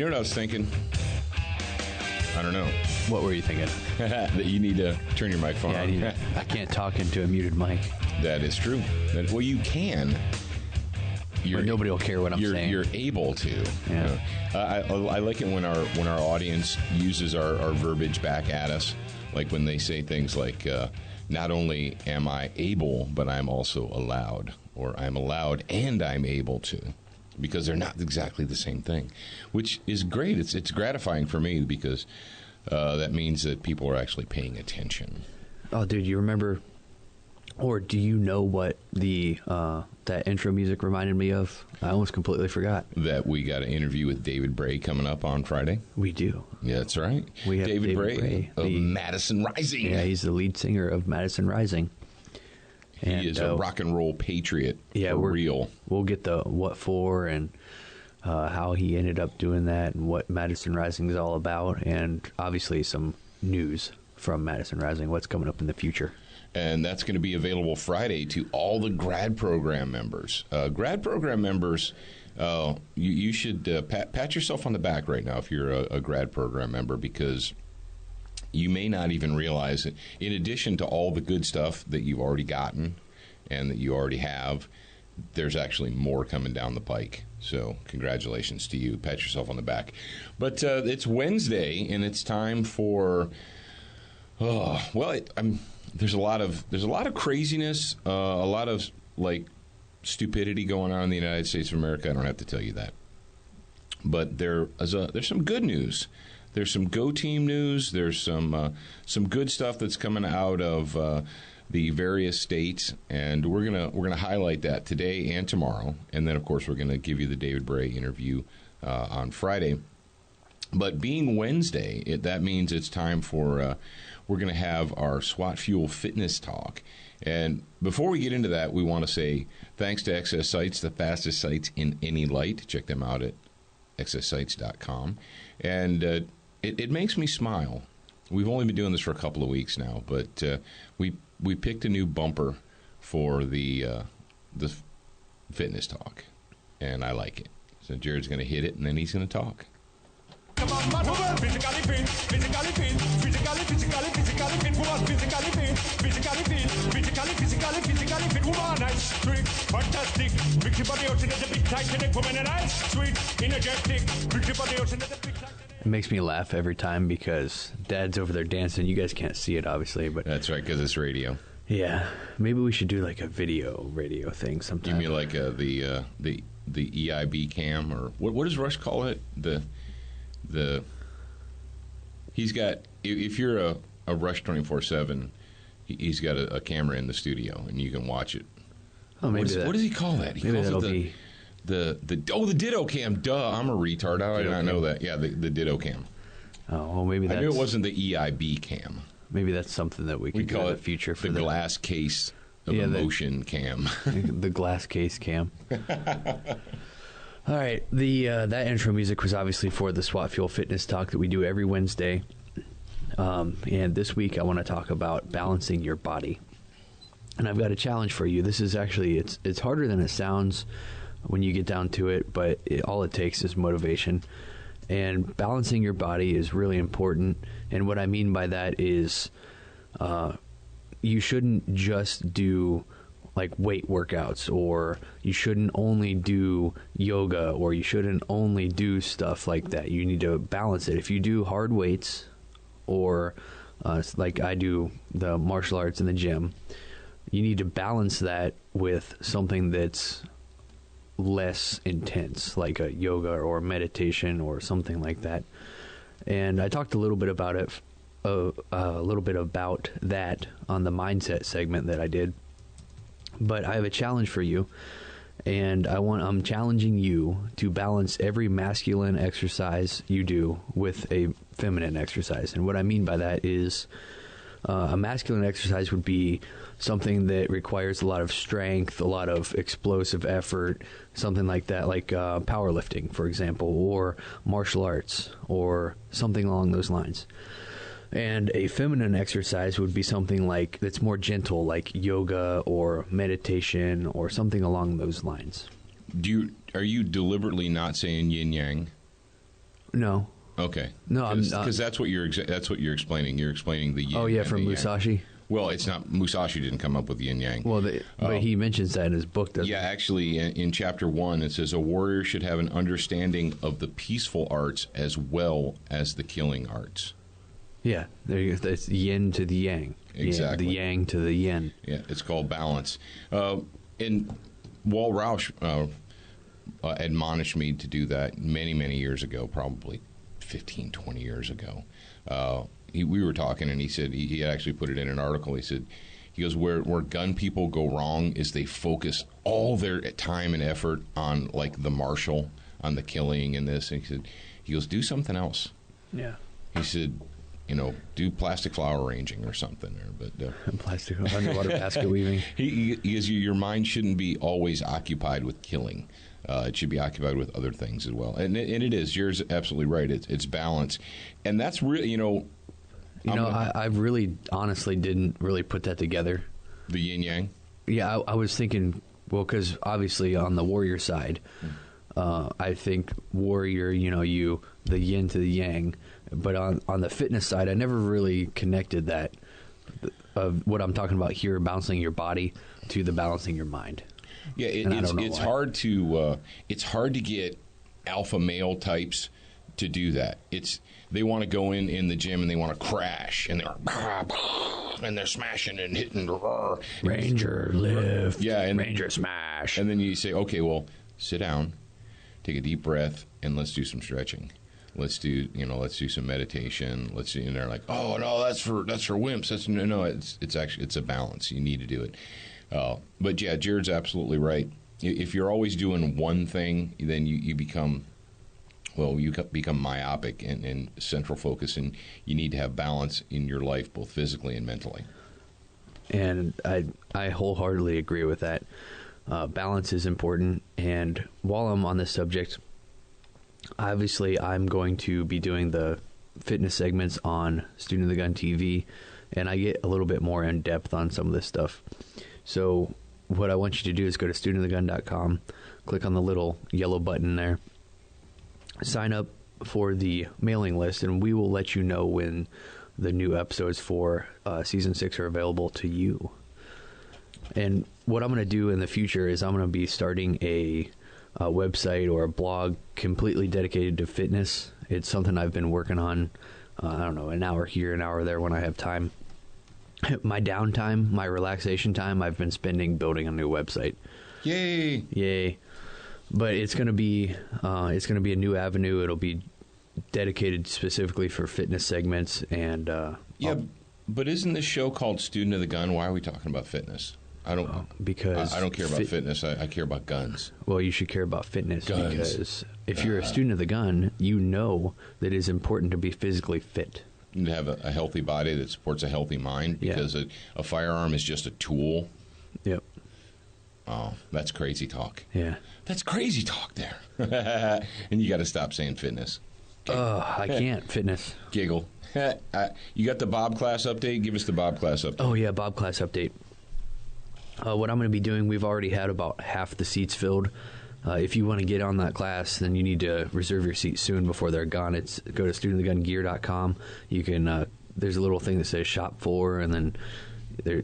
know what I was thinking? I don't know. What were you thinking? That you need to turn your microphone on. I can't talk into a muted mic. That is true. Well, you can. Nobody will care what I'm saying. You're able to. Yeah. I like it when our audience uses our verbiage back at us, like when they say things like, not only am I able, but I'm also allowed, or I'm allowed and I'm able to, because they're not exactly the same thing, which is great. It's gratifying for me because that means that people are actually paying attention. Oh, dude, you remember, or do you know what the that intro music reminded me of? I almost completely forgot. That we got an interview with David Bray coming up on Friday. We do. Yeah, that's right. We have David Bray of Madison Rising. Yeah, he's the lead singer of Madison Rising. And, he is a rock and roll patriot. Yeah, for real. We'll get the what for and how he ended up doing that and what Madison Rising is all about, and obviously some news from Madison Rising, what's coming up in the future. And that's going to be available Friday to all the grad program members. Grad program members, you should pat yourself on the back right now if you're a grad program member, because you may not even realize that in addition to all the good stuff that you've already gotten and that you already have, there's actually more coming down the pike. So congratulations to you. Pat yourself on the back. But it's Wednesday, and it's time for, there's a lot of craziness, a lot of like stupidity going on in the United States of America. I don't have to tell you that. But there's some good news. There's some Go Team news. There's some good stuff that's coming out of the various states, and we're gonna highlight that today and tomorrow. And then, of course, we're gonna give you the David Bray interview on Friday. But being Wednesday, that means it's time for we're going to have our SWAT Fuel Fitness Talk. And before we get into that, we want to say thanks to XS Sites, the fastest sites in any light. Check them out at xssites.com. And it makes me smile. We've only been doing this for a couple of weeks now, but we picked a new bumper for the Fitness Talk, and I like it. So Jared's going to hit it, and then he's going to talk. Come on, man, woman, physically fit, physically fit, physically fit, woman, physically fit, woman, nice, sweet, fantastic, big your body out in the big Titanic, woman, and nice, sweet, energetic, big your body out in the big Titanic. It makes me laugh every time because Dad's over there dancing. You guys can't see it, obviously, but that's right, because it's radio. Yeah, maybe we should do like a radio thing sometime. You mean like the EIB cam, or what does Rush call it? He's got, if you're a Rush 24/7, he's got a camera in the studio and you can watch it. Oh, maybe what does he call that? He maybe calls that'll it the Ditto cam. Duh, I'm a retard. How did I not know that? Yeah, the Ditto cam. Oh, well, maybe that's... I knew it wasn't the EIB cam. Maybe that's something that we can do in the future for the glass case of emotion cam. The glass case cam. All right, that intro music was obviously for the SWAT Fuel Fitness Talk that we do every Wednesday. And this week I want to talk about balancing your body. And I've got a challenge for you. This is actually, it's harder than it sounds when you get down to it, but all it takes is motivation. And balancing your body is really important. And what I mean by that is you shouldn't just do like weight workouts, or you shouldn't only do yoga, or you shouldn't only do stuff like that. You need to balance it. If you do hard weights, or like I do the martial arts in the gym, you need to balance that with something that's less intense, like a yoga or meditation or something like that. And I talked a little bit about it, about that on the mindset segment that I did. But I have a challenge for you, and I'm challenging you to balance every masculine exercise you do with a feminine exercise. And what I mean by that is a masculine exercise would be something that requires a lot of strength, a lot of explosive effort, something like that, like powerlifting, for example, or martial arts, or something along those lines. And a feminine exercise would be something like that's more gentle, like yoga or meditation or something along those lines. Are you deliberately not saying yin yang? No. Okay. No, I'm not. Because that's what you're explaining. You're explaining the yin. Oh, yeah, and from the yang. Musashi. Well, it's not. Musashi didn't come up with yin yang. Well, but he mentions that in his book, doesn't Yeah, actually, in chapter 1, it says a warrior should have an understanding of the peaceful arts as well as the killing arts. he? Yeah, there you go. That's yin to the yang. Exactly. The yang to the yin. Yeah, it's called balance. And Wal Roush admonished me to do that many, many years ago, probably 15, 20 years ago. We were talking, and he said he actually put it in an article. He goes, where gun people go wrong is they focus all their time and effort on, like, the martial, on the killing and this. And he goes, do something else. Yeah. He said, do plastic flower arranging or something. Plastic underwater basket weaving. He goes, your mind shouldn't be always occupied with killing. It should be occupied with other things as well. And it is. You're absolutely right. It's balance. And that's really, I really honestly didn't really put that together. the yin yang. Yeah, I was thinking, well, because obviously on the warrior side, I think warrior, the yin to the yang. But on the fitness side, I never really connected that of what I'm talking about here, balancing your body to the balancing your mind. Yeah, it's hard to get alpha male types to do that. They want to go in the gym and they want to crash and they're smashing and hitting. Ranger lift, and Ranger smash. And then you say, okay, well, sit down, take a deep breath, and let's do some stretching. Let's do some meditation. Let's do, and they're like, oh no, that's for wimps. It's a balance. You need to do it. But yeah, Jared's absolutely right. If you're always doing one thing, then you become myopic and central focus, and you need to have balance in your life, both physically and mentally. And I wholeheartedly agree with that. Balance is important. And while I'm on this subject, obviously I'm going to be doing the fitness segments on Student of the Gun TV, and I get a little bit more in depth on some of this stuff. So what I want you to do is go to studentofthegun.com, click on the little yellow button there, sign up for the mailing list, and we will let you know when the new episodes for season 6 are available to you. And what I'm going to do in the future is I'm going to be starting a website or a blog completely dedicated to fitness. It's something I've been working on, an hour here, an hour there when I have time. My downtime, my relaxation time, I've been spending building a new website. Yay. But it's going to be a new avenue. It'll be dedicated specifically for fitness segments. And but isn't this show called Student of the Gun? Why are we talking about fitness? I don't care about fitness. I care about guns. Well, you should care about fitness guns. Because if you're a student of the gun, you know that it is important to be physically fit. To have a healthy body that supports a healthy mind, because a firearm is just a tool. Yep. Oh, that's crazy talk. Yeah. That's crazy talk there. And you got to stop saying fitness. I can't. Fitness. Giggle. You got the Bob class update? Give us the Bob class update. Oh, yeah, Bob class update. What I'm going to be doing, we've already had about half the seats filled. If you want to get on that class, then you need to reserve your seat soon before they're gone. Go to studentofthegungear.com. You can there's a little thing that says shop for, and then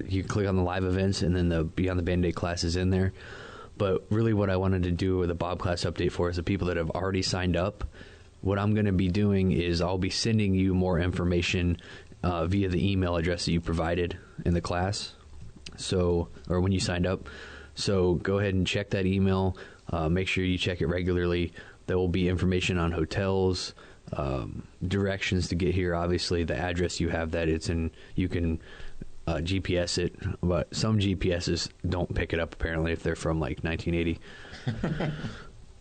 you click on the live events, and then the Beyond the Band-Aid class is in there. But really what I wanted to do with the Bob class update for is the people that have already signed up. What I'm going to be doing is I'll be sending you more information via the email address that you provided in the class. Or when you signed up. So go ahead and check that email. Make sure you check it regularly. There will be information on hotels, directions to get here. Obviously, the address you have that it's in, you can GPS it. But some GPSs don't pick it up, apparently, if they're from like 1980.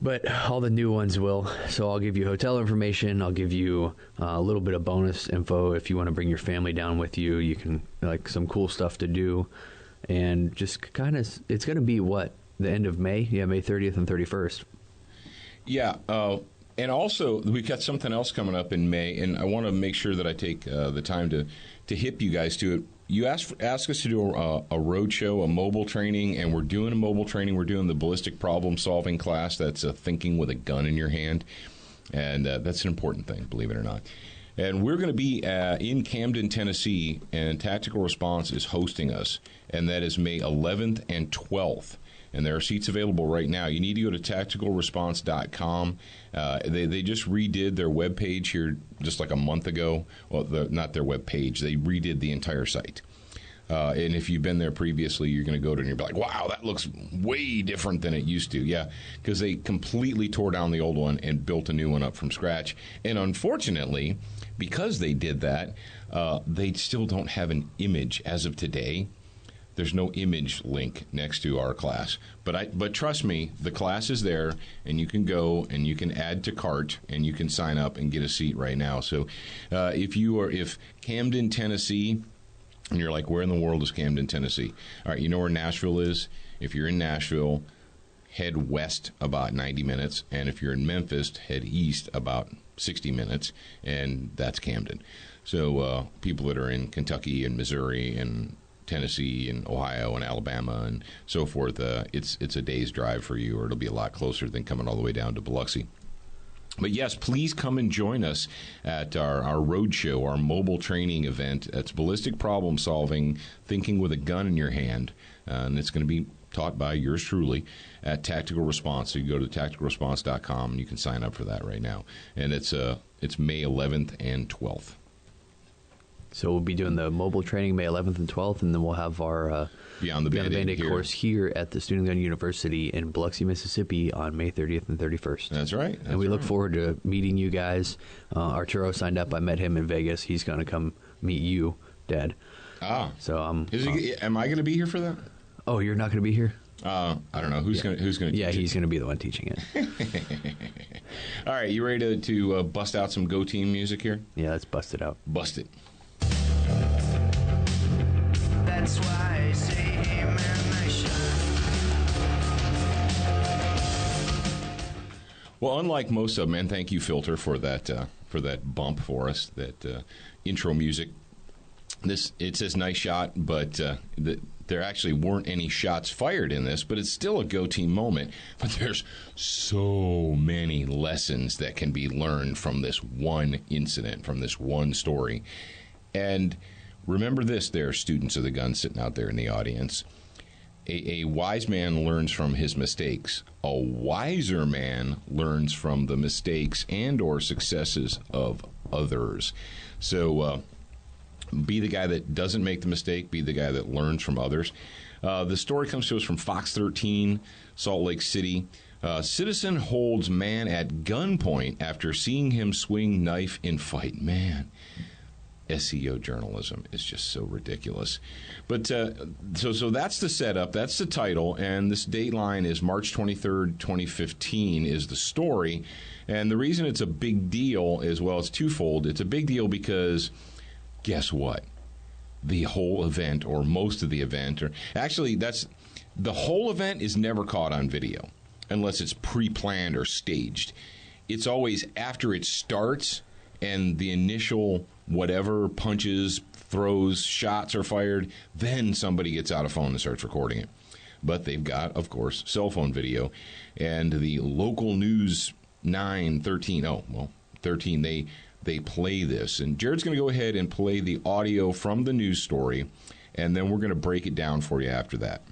But all the new ones will. So I'll give you hotel information. I'll give you a little bit of bonus info if you want to bring your family down with you. You can, like, some cool stuff to do. And just kind of, it's going to be what? The end of May? Yeah, May 30th and 31st. Yeah. And also, we've got something else coming up in May, and I want to make sure that I take the time to hip you guys to it. You ask us to do a road show, a mobile training, and we're doing a mobile training. We're doing the ballistic problem-solving class. That's thinking with a gun in your hand. And that's an important thing, believe it or not. And we're going to be in Camden, Tennessee, and Tactical Response is hosting us, and that is May 11th and 12th. And there are seats available right now. You need to go to tacticalresponse.com. They just redid their webpage here just like a month ago. Well, not their webpage. They redid the entire site. And if you've been there previously, you're going to go to it and you'll be like, wow, that looks way different than it used to. Yeah, because they completely tore down the old one and built a new one up from scratch. And unfortunately, because they did that, they still don't have an image as of today. There's no image link next to our class. But trust me, the class is there, and you can go and you can add to cart and you can sign up and get a seat right now. So if Camden, Tennessee, and you're like, where in the world is Camden, Tennessee? All right, you know where Nashville is? If you're in Nashville, head west about 90 minutes. And if you're in Memphis, head east about 60 minutes. And that's Camden. So people that are in Kentucky and Missouri and Tennessee and Ohio and Alabama and so forth, it's a day's drive for you, or it'll be a lot closer than coming all the way down to Biloxi. But yes, please come and join us at our road show, our mobile training event. It's ballistic problem solving, thinking with a gun in your hand, and it's going to be taught by yours truly at Tactical Response. So you go to tacticalresponse.com and you can sign up for that right now. And it's May 11th and 12th. So we'll be doing the mobile training May 11th and 12th, and then we'll have our Beyond the Band-Aid course here at the Student Gun University in Biloxi, Mississippi on May 30th and 31st. That's right. And we look forward to meeting you guys. Arturo signed up. I met him in Vegas. He's going to come meet you, Dad. Ah. So am I going to be here for that? Oh, you're not going to be here? I don't know. Who's going to teach Yeah, he's going to be the one teaching it. All right, you ready to bust out some Go Team music here? Yeah, let's bust it out. Bust it. That's why I say, hey man, I shine. Well, unlike most of them, and thank you, Filter, for that bump for us, that intro music. It says nice shot, but there actually weren't any shots fired in this, but it's still a Go Team moment. But there's so many lessons that can be learned from this one incident, from this one story. And remember this there, students of the gun sitting out there in the audience. A wise man learns from his mistakes. A wiser man learns from the mistakes and or successes of others. So be the guy that doesn't make the mistake. Be the guy that learns from others. The story comes to us from Fox 13, Salt Lake City. Citizen holds man at gunpoint after seeing him swing knife in fight. Man, SEO journalism is just so ridiculous. But so that's the setup. That's the title. And this dateline is March 23rd, 2015 is the story. And the reason it's a big deal is, well, it's twofold. It's a big deal because guess what? The whole event, or most of the event, or actually the whole event is never caught on video unless it's pre-planned or staged. It's always after it starts and the initial whatever punches, throws, shots are fired, then somebody gets out a phone and starts recording it. But they've got, of course, cell phone video. And the local news 13, they play this. And Jared's going to go ahead and play the audio from the news story, and then we're going to break it down for you after that.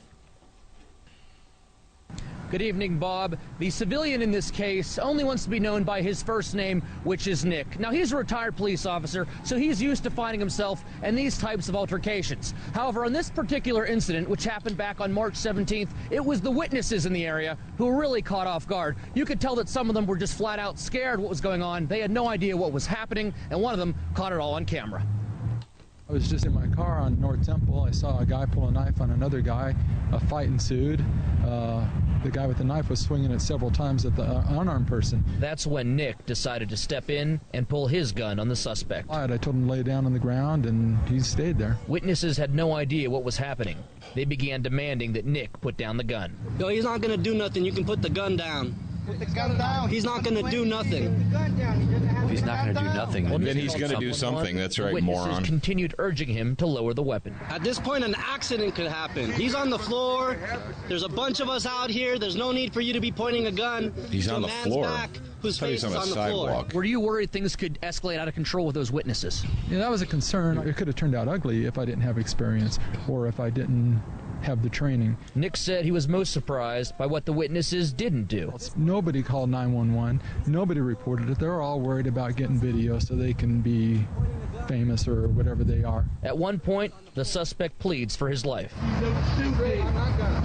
Good evening, Bob. The civilian in this case only wants to be known by his first name, which is Nick. Now, he's a retired police officer, so he's used to finding himself in these types of altercations. However, on this particular incident, which happened back on March 17th, it was the witnesses in the area who were really caught off guard. You could tell that some of them were just flat out scared what was going on. They had no idea what was happening, and one of them caught it all on camera. I was just in my car on North Temple. I saw a guy pull a knife on another guy. A fight ensued. The guy with the knife was swinging it several times at the unarmed person. That's when Nick decided to step in and pull his gun on the suspect. I told him to lay down on the ground, and he stayed there. Witnesses had no idea what was happening. They began demanding that Nick put down the gun. Yo, he's not going to do nothing. You can put the gun down. Put the gun down. He's not going to do nothing. He's not going to do nothing. Well, then he's going to do something. That's right, witnesses moron. Continued urging him to lower the weapon. At this point, an accident could happen. He's on the floor. There's a bunch of us out here. There's no need for you to be pointing a gun. He's to on a the man's floor. back. whose Tell you face is something on the about floor. sidewalk. Were you worried things could escalate out of control with those witnesses? Yeah, that was a concern. It could have turned out ugly if I didn't have experience or if I didn't have the training. Nick said he was most surprised by what the witnesses didn't do. Nobody called 911. Nobody reported it. They're all worried about getting video so they can be famous or whatever they are. At one point, the suspect pleads for his life. You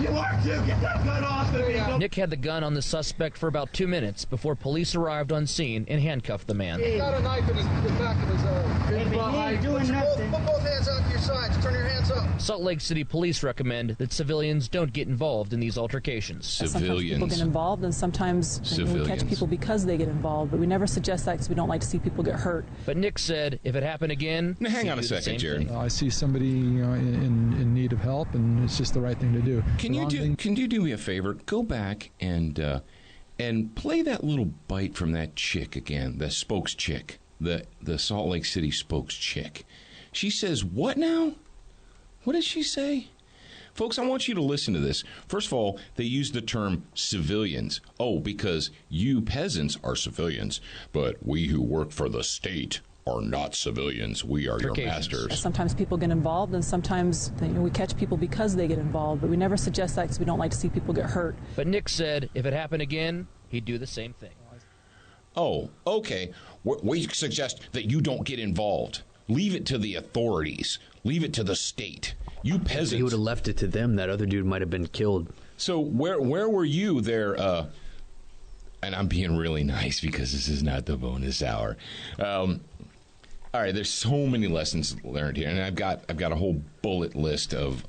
are too. Get that gun off of me. Nick had the gun on the suspect for about 2 minutes before police arrived on scene and handcuffed the man. He's got a knife in the back of his He ain't doing nothing. Put both hands out to your sides. Turn your hands up. Salt Lake City police recommend that civilians don't get involved in these altercations. Sometimes people Civilians. get involved, and sometimes we catch Civilians. people because they get involved. But we never suggest that because we don't like to see people get hurt. But Nick said if it happened again, Now, hang he'd on a do the second, same Jared. thing. I see somebody in need of help, and it's just the right thing to do. Can you do me a favor? Go back and play that little bite from that chick again, the spokes chick, the Salt Lake City spokes chick. She says, what now? What did she say? Folks, I want you to listen to this. First of all, they use the term civilians. Oh, because you peasants are civilians, but we who work for the state are not civilians. We are your Caucasians. masters. Sometimes people get involved, and sometimes we catch people because they get involved. But we never suggest that because we don't like to see people get hurt. But Nick said if it happened again, he'd do the same thing. Oh, okay. We suggest that you don't get involved. Leave it to the authorities. Leave it to the state. You peasants. He would have left it to them. That other dude might have been killed. So where were you there? And I'm being really nice because this is not the bonus hour. All right, there's so many lessons learned here, and I've got a whole bullet list of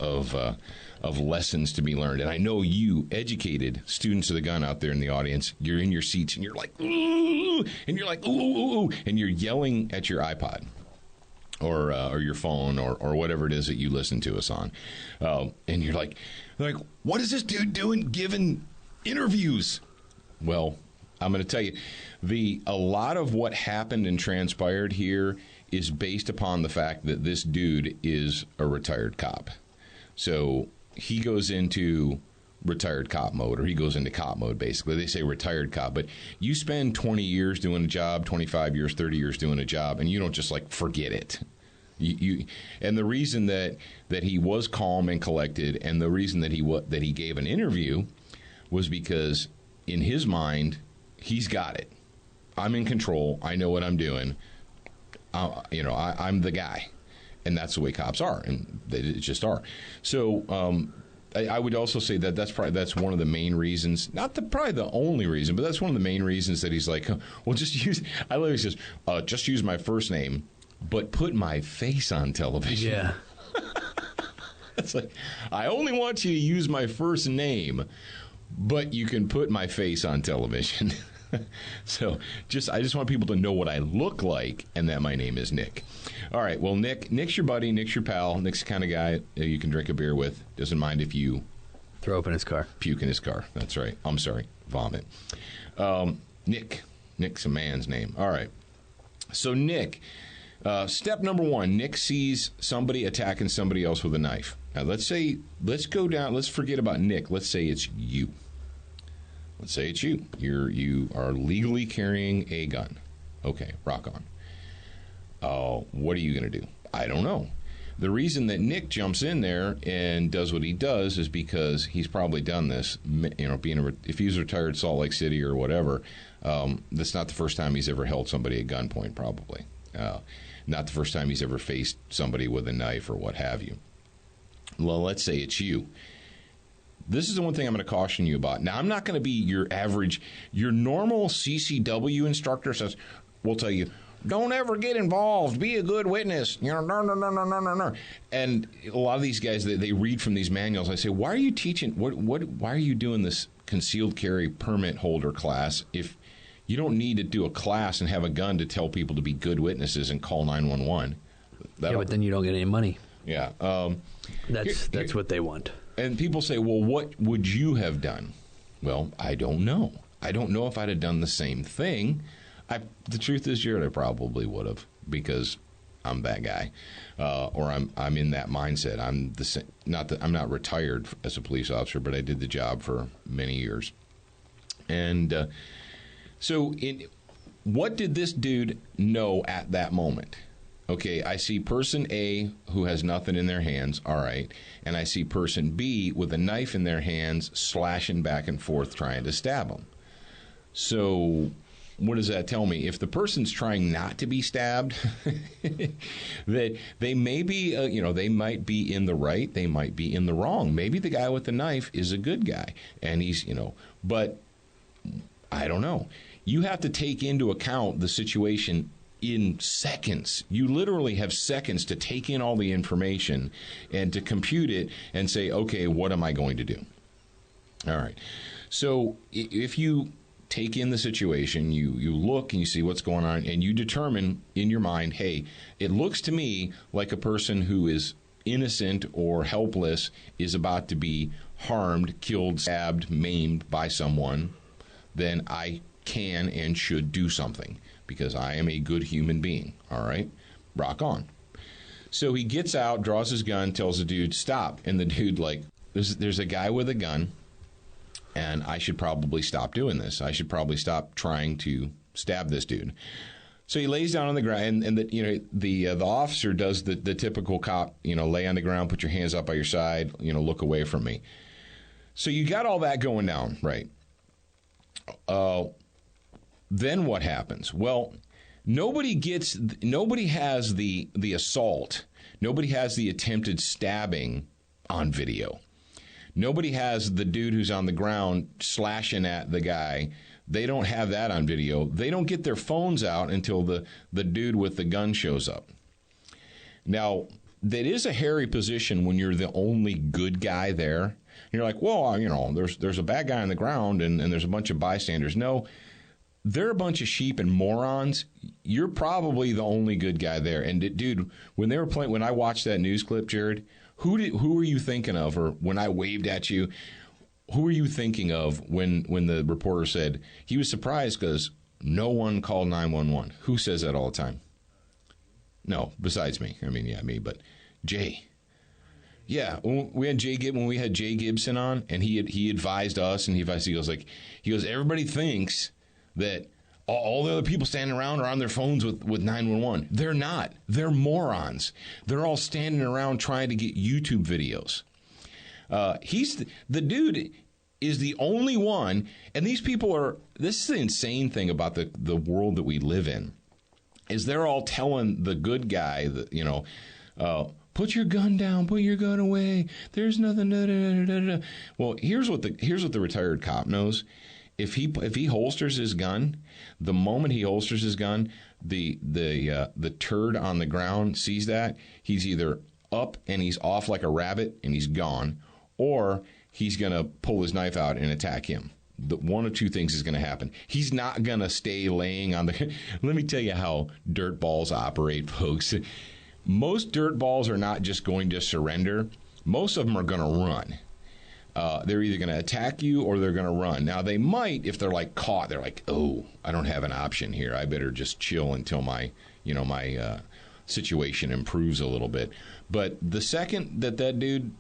lessons to be learned. And I know you, educated students of the gun out there in the audience, you're in your seats and you're like, ooh, and you're like, ooh, ooh, ooh, and you're yelling at your iPod. Or your phone or whatever it is that you listen to us on, and you're like, what is this dude doing giving interviews? Well, I'm going to tell you, a lot of what happened and transpired here is based upon the fact that this dude is a retired cop. So he goes into retired cop mode, or he goes into cop mode, basically. They say retired cop, but you spend 20 years doing a job, 25 years, 30 years doing a job, and you don't just forget it. And the reason that he was calm and collected, and the reason that he gave an interview was because in his mind, he's got it. I'm in control. I know what I'm doing. I'm the guy, and that's the way cops are, and they just are. So I would also say that's one of the main reasons, probably the only reason, but that's one of the main reasons that he's like, well, just use. I literally says, just use my first name, but put my face on television. Yeah. It's like, I only want you to use my first name, but you can put my face on television. So I just want people to know what I look like, and that my name is Nick. All right, well, Nick's your buddy, Nick's your pal, Nick's the kind of guy you can drink a beer with. Doesn't mind if you Throw up in his car. puke in his car. That's right. I'm sorry, vomit. Nick's a man's name. All right. So Nick, step number one, Nick sees somebody attacking somebody else with a knife. Now let's forget about Nick. Let's say it's you. Let's say it's you. You are legally carrying a gun. Okay, rock on. What are you going to do? I don't know. The reason that Nick jumps in there and does what he does is because he's probably done this. If he's retired Salt Lake City or whatever, that's not the first time he's ever held somebody at gunpoint, probably. Not the first time he's ever faced somebody with a knife or what have you. Well, let's say it's you. This is the one thing I'm going to caution you about. Now, I'm not going to be your normal CCW instructor will tell you, don't ever get involved. Be a good witness. No. And a lot of these guys, they read from these manuals. I say, why are you teaching? Why are you doing this concealed carry permit holder class if you don't need to do a class and have a gun to tell people to be good witnesses and call 911? Yeah, but then you don't get any money. Yeah. That's what they want. And people say, well, what would you have done? Well, I don't know. I don't know if I'd have done the same thing. The truth is, Jared, I probably would have, because I'm that guy, or I'm in that mindset. I'm not retired as a police officer, but I did the job for many years, and So what did this dude know at that moment? Okay, I see person A who has nothing in their hands, all right, and I see person B with a knife in their hands slashing back and forth trying to stab him. So what does that tell me? If the person's trying not to be stabbed, that they may be, they might be in the right, they might be in the wrong. Maybe the guy with the knife is a good guy, and he's, but I don't know. You have to take into account the situation in seconds. You literally have seconds to take in all the information and to compute it and say, okay, what am I going to do? All right. So if you take in the situation, you look and you see what's going on, and you determine in your mind, hey, it looks to me like a person who is innocent or helpless is about to be harmed, killed, stabbed, maimed by someone, then I can and should do something because I am a good human being. All right, rock on. So he gets out, draws his gun, tells the dude, stop. And the dude, there's a guy with a gun, and I should probably stop doing this. I should probably stop trying to stab this dude. So he lays down on the ground, and the officer does the typical cop, lay on the ground, put your hands up by your side, look away from me. So you got all that going down, right? Then what happens? Well, nobody has the assault. Nobody has the attempted stabbing on video. Nobody has the dude who's on the ground slashing at the guy. They don't have that on video. They don't get their phones out until the dude with the gun shows up. Now, that is a hairy position when you're the only good guy there. You're like, well, there's a bad guy on the ground and there's a bunch of bystanders. No, they're a bunch of sheep and morons. You're probably the only good guy there. And dude, when I watched that news clip, Jared, who were you thinking of? Or when I waved at you, who were you thinking of when the reporter said he was surprised because no one called 911? Who says that all the time? No, besides me. I mean, yeah, me, but Jay. Yeah, when we had Jay Gibson on, and he advised us, and he goes, everybody thinks that all the other people standing around are on their phones with 911. They're not. They're morons. They're all standing around trying to get YouTube videos. The dude is the only one, and these people are. This is the insane thing about the world that we live in, is they're all telling the good guy that put your gun down, put your gun away. There's nothing. Da, da, da, da. Well, here's what the retired cop knows. If he holsters his gun, the moment he holsters his gun, the turd on the ground sees that, he's either up and he's off like a rabbit and he's gone, or he's gonna pull his knife out and attack him. One of two things is going to happen. He's not going to stay laying on the. Let me tell you how dirt balls operate, folks. Most dirt balls are not just going to surrender. Most of them are going to run. They're either going to attack you or they're going to run. Now, they might, if they're caught, they're like, oh, I don't have an option here. I better just chill until my situation improves a little bit. But the second that dude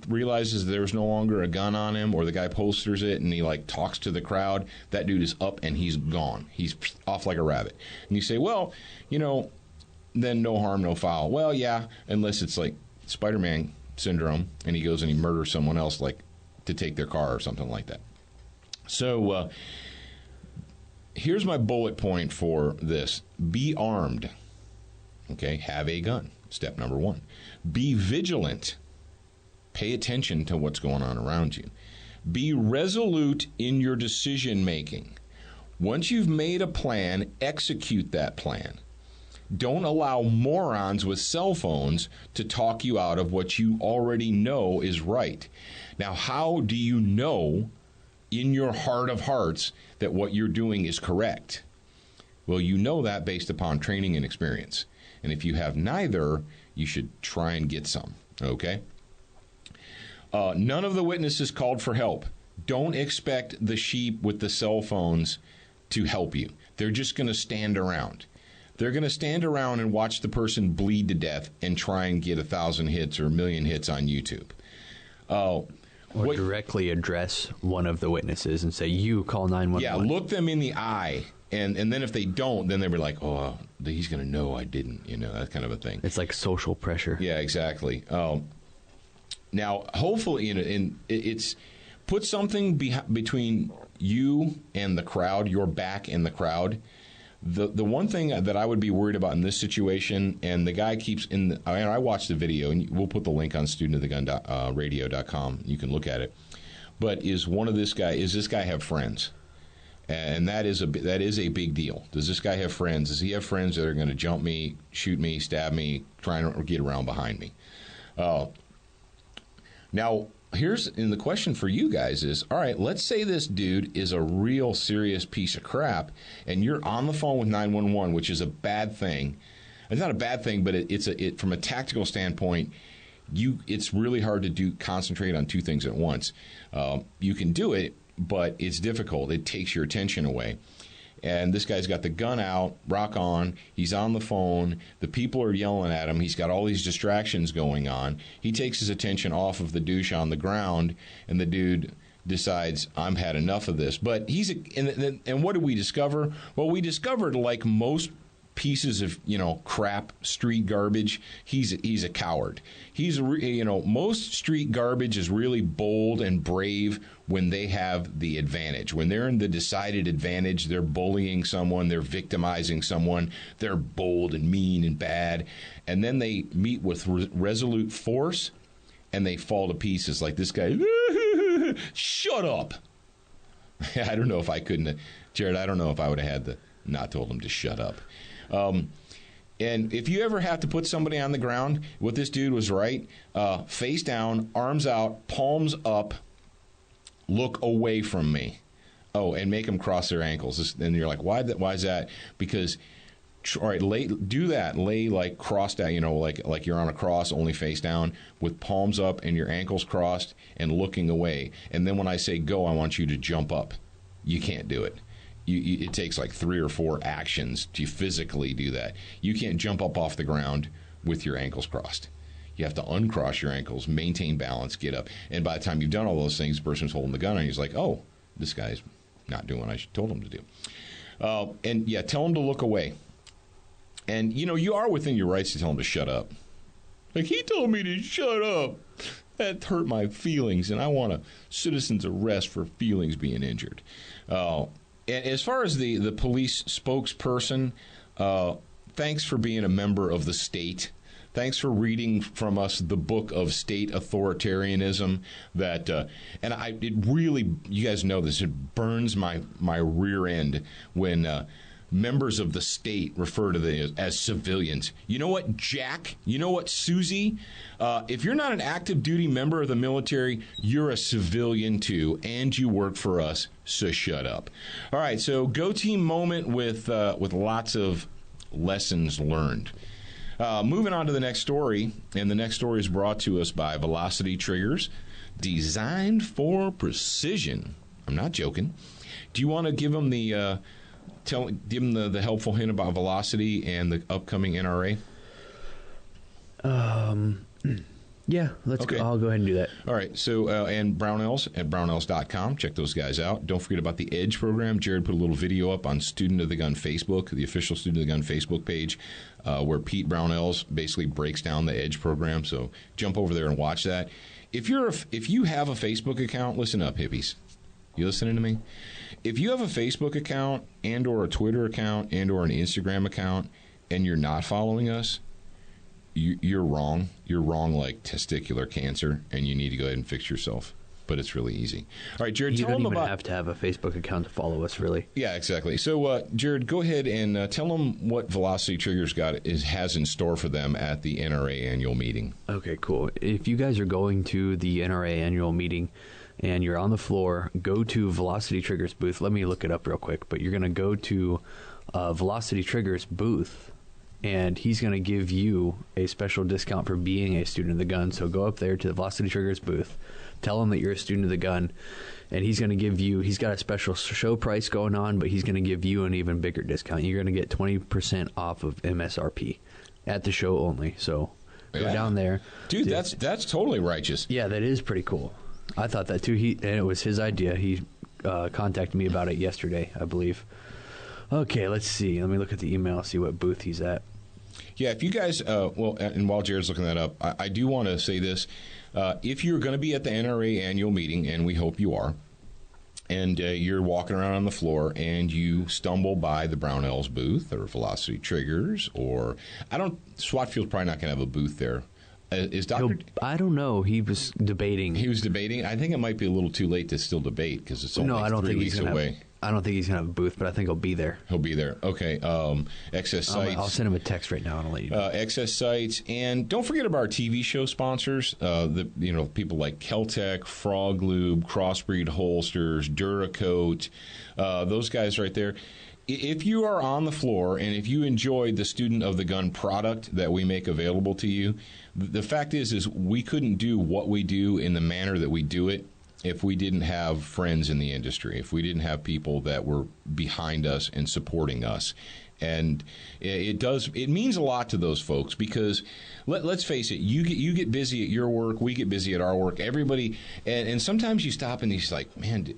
realizes there's no longer a gun on him, or the guy holsters it and he talks to the crowd, that dude is up and he's gone. He's off like a rabbit. And you say, well, then no harm, no foul. Well, yeah, unless it's like Spider-Man syndrome and he goes and he murders someone else to take their car or something like that. So here's my bullet point for this. Be armed. Okay, have a gun. Step number 1. Be vigilant. Pay attention to what's going on around you. Be resolute in your decision making. Once you've made a plan, execute that plan. Don't allow morons with cell phones to talk you out of what you already know is right. Now, how do you know in your heart of hearts that what you're doing is correct? Well, you know that based upon training and experience. And if you have neither, you should try and get some, okay? None of the witnesses called for help. Don't expect the sheep with the cell phones to help you. They're just going to stand around. They're going to stand around and watch the person bleed to death and try and get 1,000 hits or 1,000,000 hits on YouTube. Or directly address one of the witnesses and say, you call 911. Yeah, look them in the eye. And then if they don't, then they'll be like, oh, he's going to know I didn't, that kind of a thing. It's like social pressure. Yeah, exactly. Now, hopefully, it's put something between you and the crowd, your back and the crowd. The one thing that I would be worried about in this situation, and the guy keeps I watched the video, and we'll put the link on studentofthegun.radio.com. You can look at it. But does this guy have friends? And that is a big deal. Does this guy have friends? Does he have friends that are going to jump me, shoot me, stab me, try and get around behind me? Now, the question for you guys is, all right, let's say this dude is a real serious piece of crap, and you're on the phone with 911, which is a bad thing. It's not a bad thing, but it's from a tactical standpoint, it's really hard to concentrate on two things at once. You can do it, but it's difficult. It takes your attention away. And this guy's got the gun out, rock on. He's on the phone. The people are yelling at him. He's got all these distractions going on. He takes his attention off of the douche on the ground, and the dude decides, I'm had enough of this. But and what did we discover? Well, we discovered, like most pieces of crap street garbage, he's a coward. Most street garbage is really bold and brave when they have the advantage. When they're in the decided advantage, they're bullying someone, they're victimizing someone, they're bold and mean and bad, and then they meet with resolute force and they fall to pieces like this guy. Shut up. I don't know if I couldn't, Jared, I don't know if I would have had not told him to shut up. And if you ever have to put somebody on the ground, what this dude was right, face down, arms out, palms up, look away from me. Oh, and make them cross their ankles. And you're like, why is that? Because, all right, do that. Lay like crossed out, like you're on a cross, only face down, with palms up and your ankles crossed and looking away. And then when I say go, I want you to jump up. You can't do it. It takes like 3 or 4 actions to physically do that. You can't jump up off the ground with your ankles crossed. You have to uncross your ankles, maintain balance, get up. And by the time you've done all those things, the person's holding the gun and he's like, oh, this guy's not doing what I told him to do. And yeah, tell him to look away. And, you are within your rights to tell him to shut up. Like, he told me to shut up. That hurt my feelings, and I want a citizen's arrest for feelings being injured. And as far as the police spokesperson, thanks for being a member of the state. Thanks for reading from us the book of state authoritarianism. It really, you guys know this, it burns my rear end when members of the state refer to them as civilians. You know what, Jack? You know what, Susie? If you're not an active duty member of the military, you're a civilian too, and you work for us, so shut up. All right, so Go Team moment with lots of lessons learned. Moving on to the next story, and the next story is brought to us by Velocity Triggers, designed for precision. I'm not joking. Do you want to give them the the helpful hint about Velocity and the upcoming NRA? Yeah, let's go. I'll go ahead and do that. All right. So, and Brownells at brownells.com. Check those guys out. Don't forget about the EDGE program. Jared put a little video up on Student of the Gun Facebook, the official Student of the Gun Facebook page, where Pete Brownells basically breaks down the EDGE program. So jump over there and watch that. If you have a Facebook account, listen up, hippies. You listening to me? If you have a Facebook account and or a Twitter account and or an Instagram account and you're not following us, you're wrong. You're wrong like testicular cancer, and you need to go ahead and fix yourself. But it's really easy. All right, Jared, you don't even have to have a Facebook account to follow us, really. Yeah, exactly. So, Jared, go ahead and tell them what Velocity Triggers has in store for them at the NRA annual meeting. Okay, cool. If you guys are going to the NRA annual meeting and you're on the floor, go to Velocity Triggers booth. Let me look it up real quick. But you're going to go to Velocity Triggers booth, and he's going to give you a special discount for being a student of the gun. So go up there to the Velocity Triggers booth, tell him that you're a student of the gun, and he's going to give you, he's got a special show price going on, but he's going to give you an even bigger discount. You're going to get 20% off of MSRP at the show only. So go down there. Dude, that's totally righteous. Yeah, that is pretty cool. I thought that too. And it was his idea. He contacted me about it yesterday, I believe. Okay, let's see. Let me look at the email, see what booth he's at. Yeah, if you guys, and while Jared's looking that up, I do want to say this. If you're going to be at the NRA annual meeting, and we hope you are, and you're walking around on the floor and you stumble by the Brownells booth or Velocity Triggers, or SWAT Field's probably not going to have a booth there. Is Dr. I don't know. He was debating. He was debating. I think it might be a little too late to still debate because it's only 3 weeks away. I don't think he's going to have a booth, but I think he'll be there. He'll be there. Okay. Excess Sites. I'll send him a text right now and I'll let you know. Excess Sites. And don't forget about our TV show sponsors. People like Keltec, Frog Lube, Crossbreed Holsters, Duracoat. Those guys right there. If you are on the floor and if you enjoyed the Student of the Gun product that we make available to you, the fact is we couldn't do what we do in the manner that we do it if we didn't have friends in the industry, if we didn't have people that were behind us and supporting us. And it means a lot to those folks because let's face it, you get busy at your work, we get busy at our work, everybody, and sometimes you stop and you're like, man,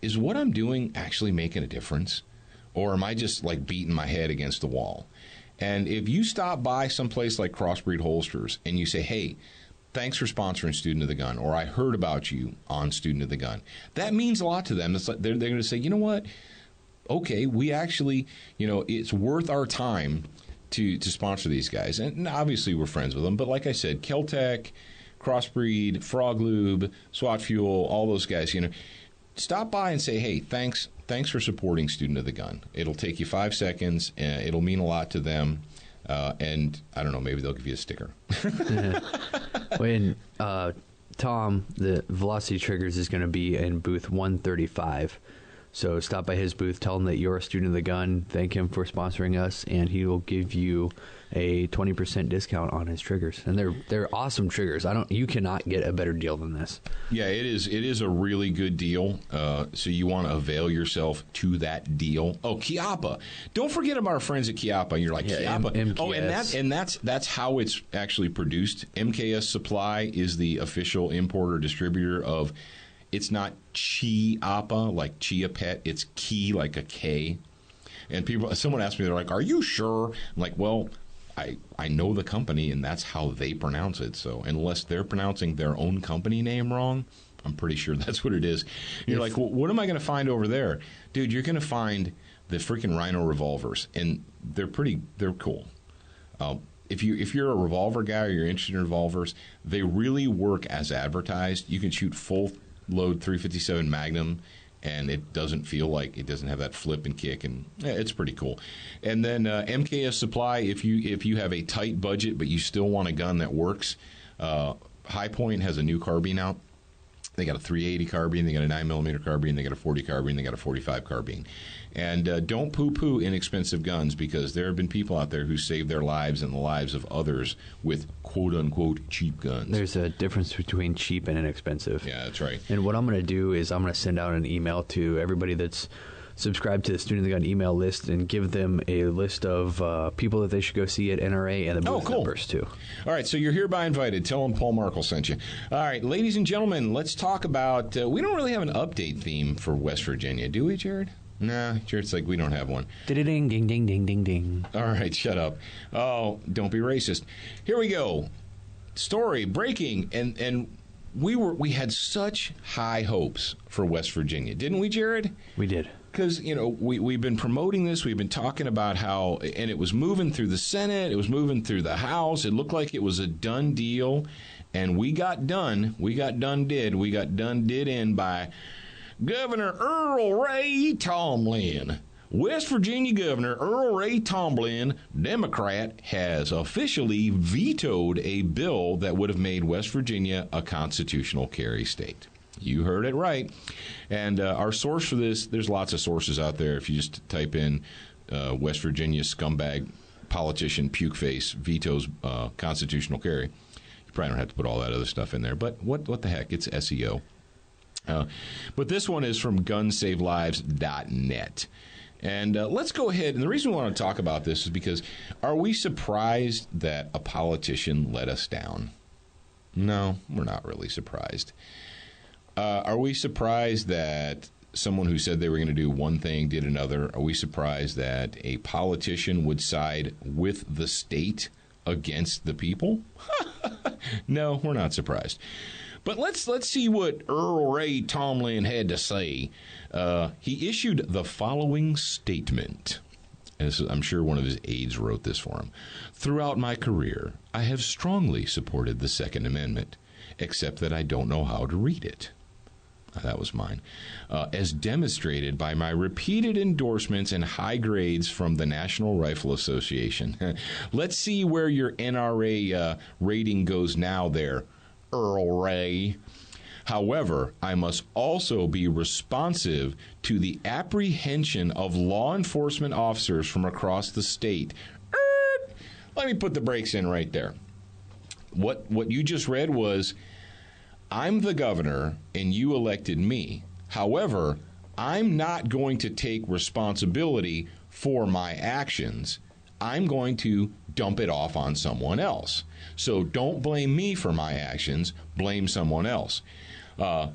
is what I'm doing actually making a difference? Or am I just like beating my head against the wall? And if you stop by someplace like Crossbreed Holsters and you say, hey, thanks for sponsoring Student of the Gun, or I heard about you on Student of the Gun, that means a lot to them. It's like they're going to say, you know what? Okay, we actually, it's worth our time to sponsor these guys. And obviously we're friends with them. But like I said, Keltec, Crossbreed, Frog Lube, SWAT Fuel, all those guys, stop by and say, hey, thanks for supporting Student of the Gun. It'll take you 5 seconds. It'll mean a lot to them. And I don't know, maybe they'll give you a sticker. When Tom, the Velocity Triggers, is going to be in booth 135. So stop by his booth, tell him that you're a Student of the Gun, thank him for sponsoring us, and he will give you a 20% discount on his triggers. And they're awesome triggers. You cannot get a better deal than this. Yeah, it is a really good deal. So you want to avail yourself to that deal. Oh, Chiappa. Don't forget about our friends at Chiappa. And you're like, Chiappa. MKS. And that's how it's actually produced. MKS Supply is the official importer distributor of. It's not Chiappa like Chia Pet. It's Key like a K. And someone asked me, they're like, "Are you sure?" I'm like, "Well, I know the company, and that's how they pronounce it. So unless they're pronouncing their own company name wrong, I'm pretty sure that's what it is." And you're like, well, "What am I going to find over there, dude?" You're going to find the freaking Rhino revolvers, and they're cool. If you're a revolver guy or you're interested in revolvers, they really work as advertised. You can shoot full load 357 Magnum, and it doesn't feel like it doesn't have that flip and kick, and it's pretty cool. And then MKS Supply, if you have a tight budget but you still want a gun that works, High Point has a new carbine out. They got a 380 carbine, they got a 9mm carbine, they got a 40 carbine, they got a 45 carbine. And don't poo-poo inexpensive guns, because there have been people out there who saved their lives and the lives of others with quote-unquote cheap guns. There's a difference between cheap and inexpensive. Yeah, that's right. And what I'm going to do is I'm going to send out an email to everybody that's subscribed to the Student of the Gun email list and give them a list of people that they should go see at NRA and the booth numbers, too. All right, so you're hereby invited. Tell them Paul Markle sent you. All right, ladies and gentlemen, let's talk about... we don't really have an update theme for West Virginia, do we, Jared? Nah, Jared's like, we don't have one. Ding, ding, ding, ding, ding, ding. All right, shut up. Oh, don't be racist. Here we go. Story, breaking, and we had such high hopes for West Virginia, didn't we, Jared? We did. Because, we've been promoting this. We've been talking about how, and it was moving through the Senate. It was moving through the House. It looked like it was a done deal. And we got done. We got done did in by Governor Earl Ray Tomblin. West Virginia Governor Earl Ray Tomblin, Democrat, has officially vetoed a bill that would have made West Virginia a constitutional carry state. You heard it right. And our source for this, there's lots of sources out there. If you just type in West Virginia scumbag politician puke face vetoes constitutional carry, you probably don't have to put all that other stuff in there. But what the heck? It's SEO. But this one is from gunsavelives.net. And let's go ahead. And the reason we want to talk about this is because are we surprised that a politician let us down? No, we're not really surprised. Are we surprised that someone who said they were going to do one thing did another? Are we surprised that a politician would side with the state against the people? No, we're not surprised. But let's see what Earl Ray Tomlin had to say. He issued the following statement. As I'm sure one of his aides wrote this for him. Throughout my career, I have strongly supported the Second Amendment, except that I don't know how to read it. That was mine. As demonstrated by my repeated endorsements and high grades from the National Rifle Association. Let's see where your NRA rating goes now there, Earl Ray. However, I must also be responsive to the apprehension of law enforcement officers from across the state. Let me put the brakes in right there. What you just read was, I'm the governor and you elected me. However, I'm not going to take responsibility for my actions. I'm going to dump it off on someone else. So don't blame me for my actions. Blame someone else. Law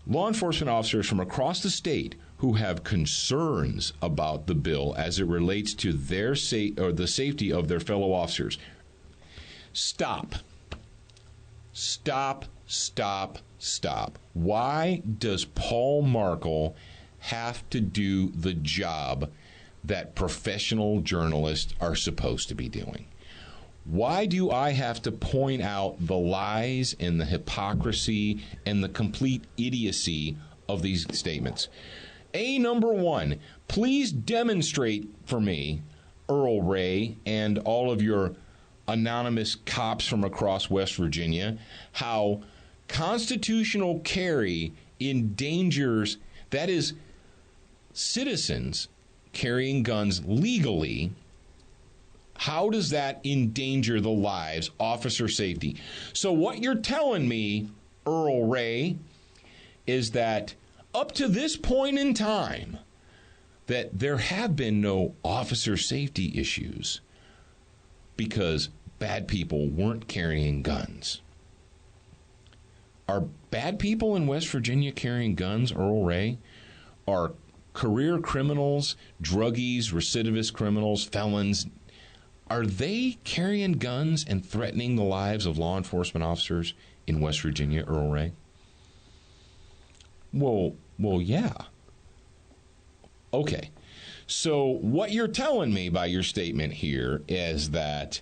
enforcement officers from across the state who have concerns about the bill as it relates to their the safety of their fellow officers. Stop. Why does Paul Markel have to do the job that professional journalists are supposed to be doing? Why do I have to point out the lies and the hypocrisy and the complete idiocy of these statements? Number one, please demonstrate for me, Earl Ray, and all of your anonymous cops from across West Virginia, how constitutional carry endangers, that is, citizens carrying guns legally. How does that endanger the lives, officer safety? So what you're telling me, Earl Ray, is that up to this point in time, that there have been no officer safety issues because bad people weren't carrying guns. Are bad people in West Virginia carrying guns, Earl Ray? Are career criminals, druggies, recidivist criminals, felons, are they carrying guns and threatening the lives of law enforcement officers in West Virginia, Earl Ray? Well, yeah. Okay. So what you're telling me by your statement here is that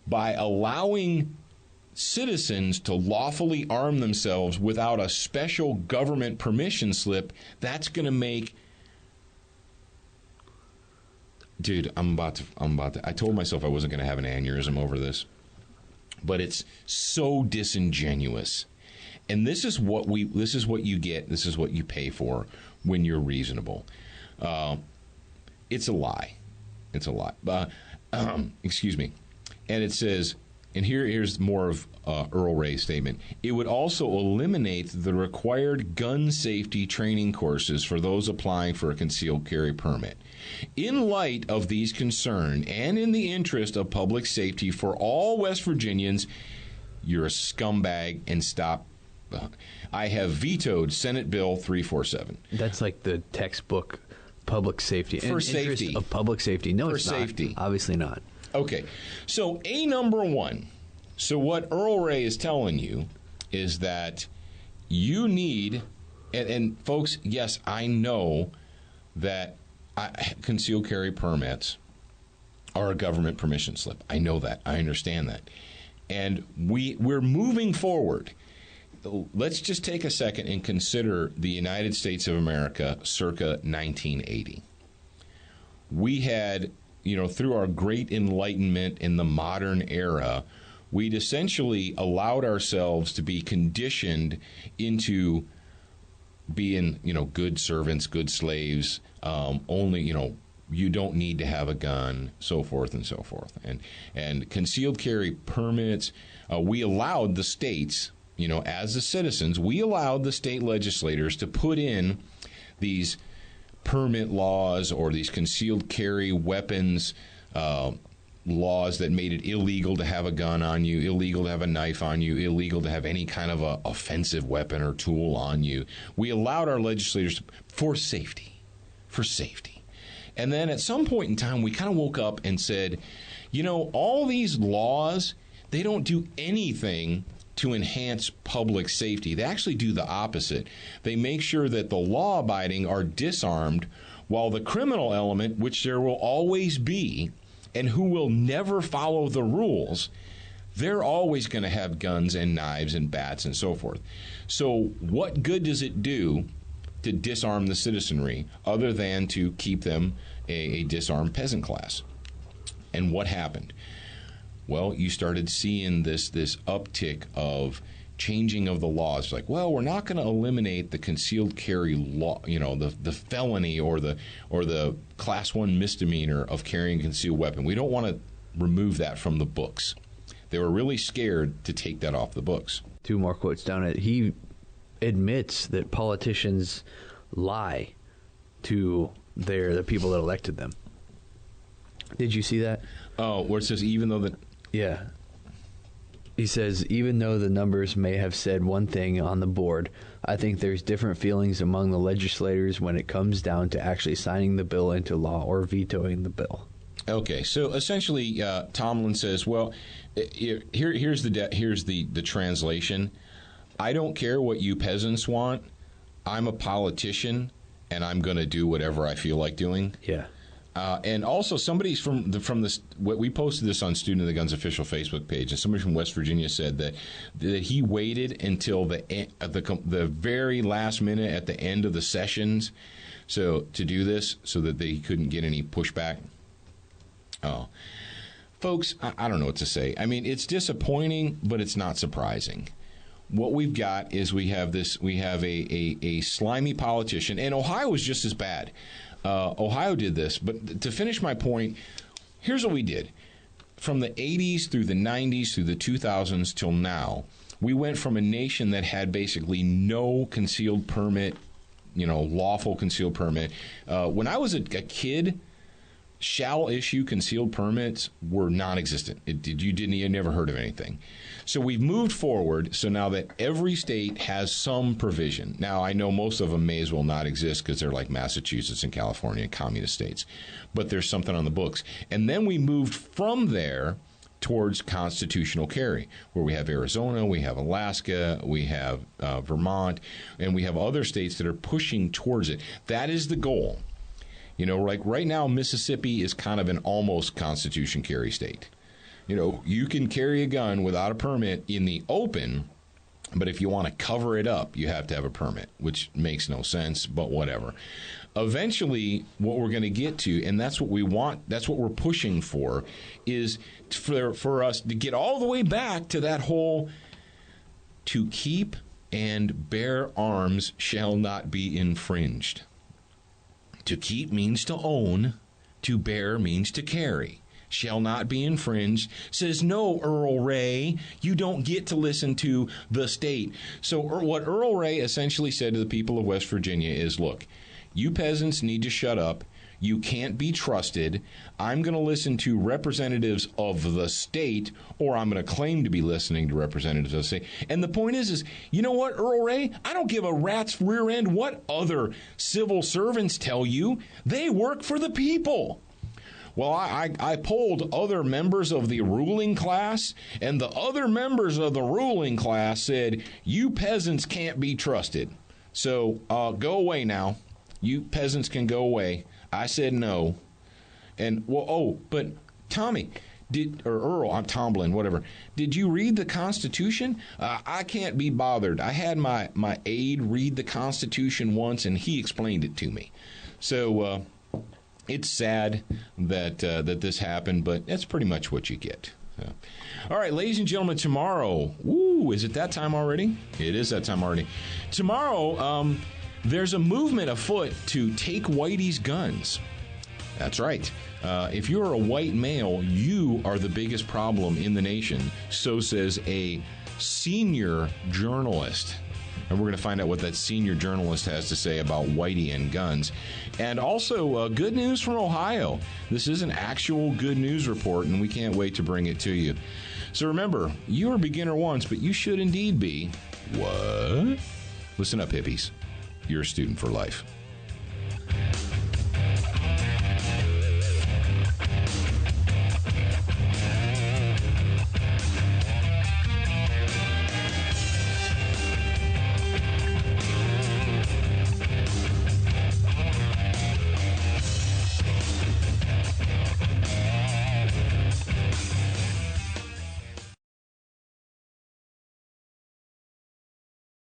by allowing citizens to lawfully arm themselves without a special government permission slip, that's going to make... Dude, I'm about to. I told myself I wasn't going to have an aneurysm over this, but it's so disingenuous. And this is what you get. This is what you pay for when you're reasonable. It's a lie. It's a lie. Excuse me. And it says, and here's more of Earl Ray's statement. It would also eliminate the required gun safety training courses for those applying for a concealed carry permit. In light of these concerns and in the interest of public safety for all West Virginians, you're a scumbag and stop. I have vetoed Senate Bill 347. That's like the textbook public safety. For safety. Of public safety. No, it's not. For safety. Obviously not. Okay. So, number one. So what Earl Ray is telling you is that you need, and folks, yes, I know that concealed carry permits are a government permission slip. I know that. I understand that. And we're moving forward. Let's just take a second and consider the United States of America circa 1980. We had, through our great enlightenment in the modern era, we'd essentially allowed ourselves to be conditioned into being, good servants, good slaves, only, you don't need to have a gun, so forth and so forth. And concealed carry permits, we allowed the states, as the citizens, we allowed the state legislators to put in these permit laws or these concealed carry weapons laws that made it illegal to have a gun on you, illegal to have a knife on you, illegal to have any kind of a offensive weapon or tool on you. We allowed our legislators for safety. And then at some point in time, we kind of woke up and said, you know, all these laws, they don't do anything to enhance public safety. They actually do the opposite. They make sure that the law-abiding are disarmed, while the criminal element, which there will always be, and who will never follow the rules, they're always going to have guns and knives and bats and so forth. So what good does it do to disarm the citizenry other than to keep them a disarmed peasant class? And what happened? Well, you started seeing this uptick of changing of the laws. Like, well, we're not going to eliminate the concealed carry law, you know, the felony or the class 1 misdemeanor of carrying a concealed weapon. We don't want to remove that from the books. They were really scared to take that off the books. 2 more quotes down. He admits that politicians lie to the people that elected them. Did you see that? Oh, where it says even though Yeah. He says, even though the numbers may have said one thing on the board, I think there's different feelings among the legislators when it comes down to actually signing the bill into law or vetoing the bill. Okay, so essentially, Tomlin says, well, here's the translation. I don't care what you peasants want. I'm a politician, and I'm going to do whatever I feel like doing. Yeah. And also, somebody's from this. We posted this on Student of the Guns official Facebook page, and somebody from West Virginia said that he waited until the very last minute at the end of the sessions, to do this, so that they couldn't get any pushback. Oh, folks, I don't know what to say. I mean, it's disappointing, but it's not surprising. What we've got is we have a slimy politician, and Ohio is just as bad. Ohio did this, but to finish my point, here's what we did. From the 80s through the 90s through the 2000s till now, we went from a nation that had basically no concealed permit, lawful concealed permit. When I was a kid, shall issue concealed permits were non-existent. You never heard of anything. So we've moved forward, so now that every state has some provision. Now, I know most of them may as well not exist because they're like Massachusetts and California, communist states. But there's something on the books. And then we moved from there towards constitutional carry, where we have Arizona, we have Alaska, we have Vermont, and we have other states that are pushing towards it. That is the goal. Like right now, Mississippi is kind of an almost constitution carry state. You can carry a gun without a permit in the open, but if you want to cover it up, you have to have a permit, which makes no sense, but whatever. Eventually, what we're going to get to, and that's what we want, that's what we're pushing for, is for us to get all the way back to that whole to keep and bear arms shall not be infringed. To keep means to own, to bear means to carry. Shall not be infringed. Says, no, Earl Ray, you don't get to listen to the state. So what Earl Ray essentially said to the people of West Virginia is, look, you peasants need to shut up. You can't be trusted. I'm going to listen to representatives of the state, or I'm going to claim to be listening to representatives of the state. And the point is you know what, Earl Ray? I don't give a rat's rear end what other civil servants tell you. They work for the people. Well, I polled other members of the ruling class, and the other members of the ruling class said, you peasants can't be trusted. So go away now. You peasants can go away. I said no. And, but Tommy, or Earl, I'm Tomlin, whatever. Did you read the Constitution? I can't be bothered. I had my aide read the Constitution once, and he explained it to me. So it's sad that this happened, but that's pretty much what you get. So. All right, ladies and gentlemen, tomorrow, is it that time already? It is that time already. Tomorrow, there's a movement afoot to take Whitey's guns. That's right. If you're a white male, you are the biggest problem in the nation. So says a senior journalist. And we're going to find out what that senior journalist has to say about Whitey and guns. And also, good news from Ohio. This is an actual good news report, and we can't wait to bring it to you. So remember, you are a beginner once, but you should indeed be... What? Listen up, hippies. You're a student for life.